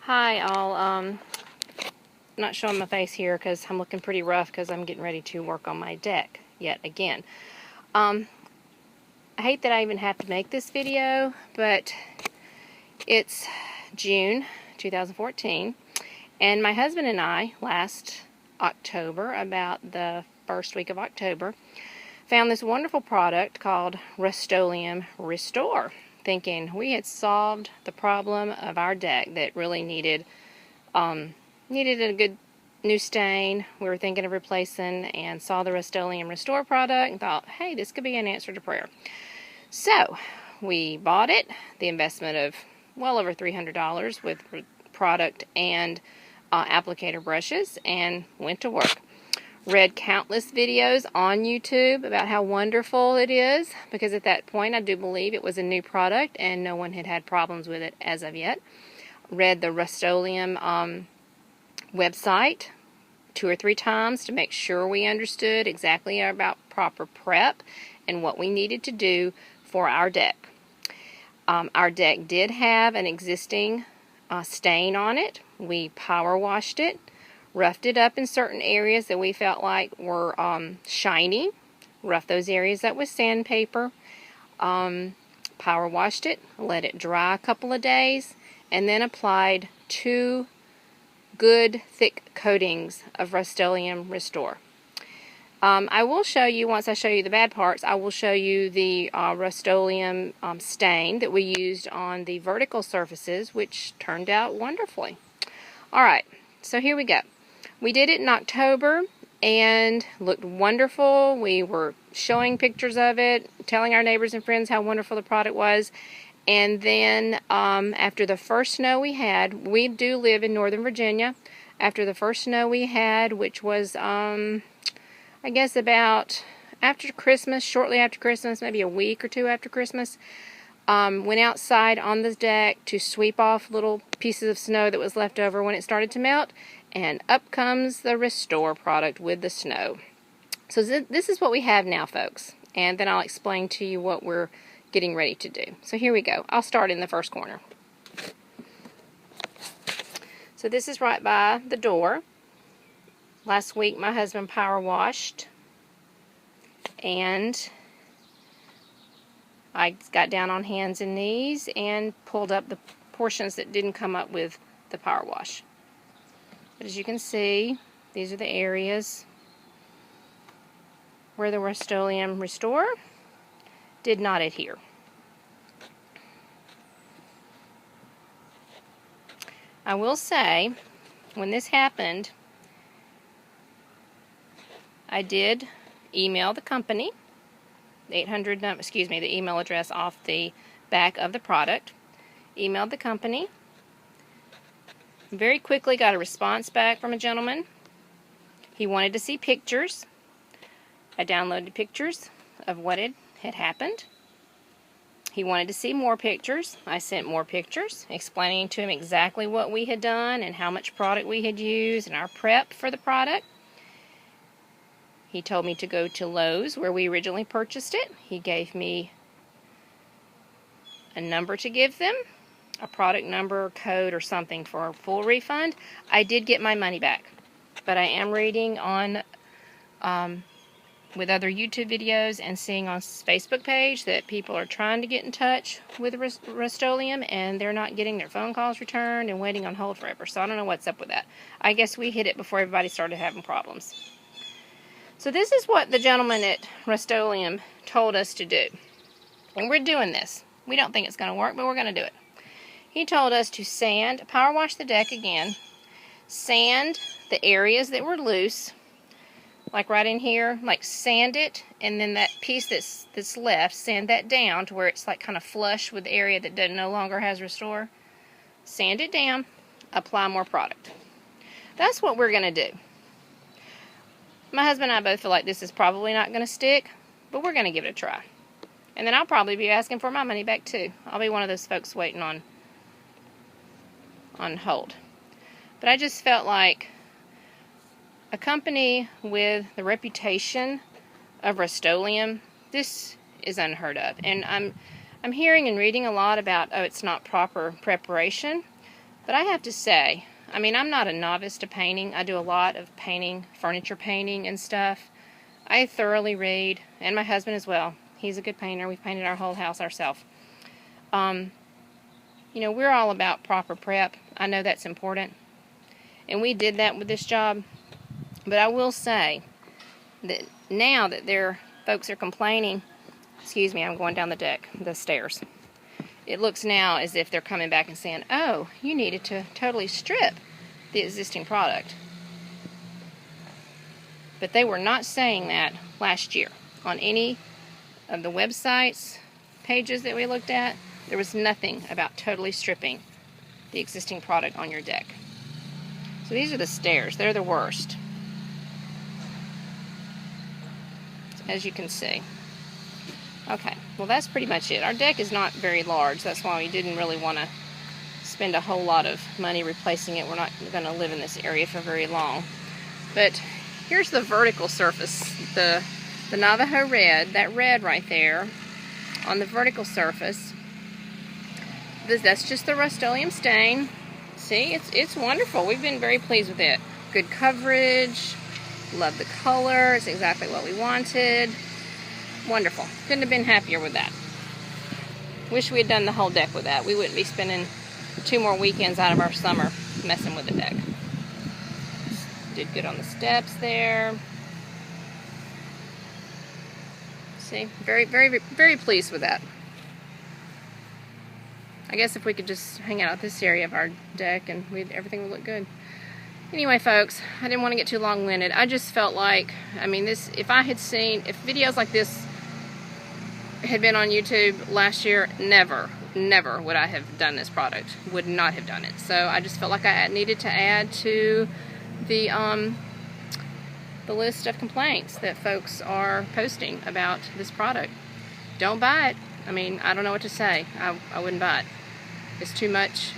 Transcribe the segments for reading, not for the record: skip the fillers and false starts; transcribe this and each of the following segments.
Hi all, not showing my face here because I'm looking pretty rough because I'm getting ready to work on my deck yet again. I hate that I even have to make this video, but it's June 2014 and my husband and I last October, about the first week of October, found this wonderful product called Rustoleum Restore, thinking we had solved the problem of our deck that really needed a good new stain. We were thinking of replacing, and saw the Rustoleum Restore product and thought, hey, this could be an answer to prayer. So we bought it, the investment of well over $300 with product and applicator brushes, and went to work. Read countless videos on YouTube about how wonderful it is, because at that point I do believe it was a new product and no one had had problems with it as of yet. Read the Rustoleum website 2 or 3 times to make sure we understood exactly about proper prep and what we needed to do for our deck. Our deck did have an existing stain on it. We power washed it, roughed it up in certain areas that we felt like were shiny, roughed those areas up with sandpaper, power washed it, let it dry a couple of days, and then applied 2 good thick coatings of Rustoleum Restore. I will show you, once I show you the bad parts, I will show you the Rustoleum stain that we used on the vertical surfaces, which turned out wonderfully. Alright, so here we go. We did it in October and looked wonderful. We were showing pictures of it, telling our neighbors and friends how wonderful the product was. And then after the first snow we had, we do live in Northern Virginia. After the first snow we had, which was I guess about after Christmas, shortly after Christmas, maybe a week or 2 after Christmas, went outside on the deck to sweep off little pieces of snow that was left over when it started to melt, and up comes the Restore product with the snow. So this is what we have now, folks, and then I'll explain to you what we're getting ready to do. So here we go. I'll start in the first corner. So this is right by the door. Last week my husband power washed, and I got down on hands and knees and pulled up the portions that didn't come up with the power wash. But as you can see, these are the areas where the Rustoleum Restore did not adhere. I will say, when this happened, I did email the company, the email address off the back of the product. Emailed the company. Very quickly got a response back from a gentleman. He wanted to see pictures. I downloaded pictures of what had happened. He wanted to see more pictures. I sent more pictures, explaining to him exactly what we had done and how much product we had used and our prep for the product. He told me to go to Lowe's, where we originally purchased it. He gave me a number to give them, a product number or code or something for a full refund. I did get my money back, but I am reading on with other YouTube videos and seeing on Facebook page that people are trying to get in touch with Rustoleum, and they're not getting their phone calls returned and waiting on hold forever. So I don't know what's up with that. I guess we hit it before everybody started having problems. So this is what the gentleman at Rustoleum told us to do. And we're doing this. We don't think it's going to work, but we're going to do it. He told us to power wash the deck again, sand the areas that were loose, like right in here, like sand it, and then that piece that's left, sand that down to where it's like kind of flush with the area that no longer has Restore. Sand it down, apply more product. That's what we're going to do. My husband and I both feel like this is probably not going to stick, but we're going to give it a try. And then I'll probably be asking for my money back too. I'll be one of those folks waiting on hold. But I just felt like a company with the reputation of Rustoleum, this is unheard of. And I'm hearing and reading a lot about, oh, it's not proper preparation. But I have to say, I mean, I'm not a novice to painting. I do a lot of painting, furniture painting and stuff. I thoroughly read, and my husband as well. He's a good painter. We've painted our whole house ourselves. You know, we're all about proper prep. I know that's important. And we did that with this job. But I will say that now that folks are complaining, excuse me, I'm going down the stairs. It looks now as if they're coming back and saying, oh, you needed to totally strip the existing product. But they were not saying that last year. On any of the websites, pages that we looked at, there was nothing about totally stripping the existing product on your deck. So these are the stairs. They're the worst, as you can see. Okay, well that's pretty much it. Our deck is not very large. That's why we didn't really want to spend a whole lot of money replacing it. We're not going to live in this area for very long. But here's the vertical surface. The Navajo red, that red right there, on the vertical surface. That's just the Rustoleum stain. See, it's wonderful. We've been very pleased with it. Good coverage. Love the color. It's exactly what we wanted. Wonderful. Couldn't have been happier with that. Wish we had done the whole deck with that. We wouldn't be spending 2 more weekends out of our summer messing with the deck. Did good on the steps there. See, very, very, very pleased with that. I guess if we could just hang out at this area of our deck and everything would look good. Anyway, folks, I didn't want to get too long-winded. I just felt like, I mean, if videos like this had been on YouTube last year, never would I have done this product. Would not have done it. So I just felt like I needed to add to the list of complaints that folks are posting about this product. Don't buy it. I mean, I don't know what to say. I wouldn't buy it. It's too much.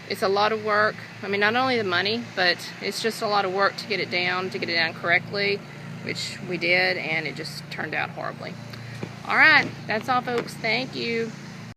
It's a lot of work. I mean, not only the money, but it's just a lot of work to get it down correctly, which we did, and it just turned out horribly. All right, that's all, folks. Thank you.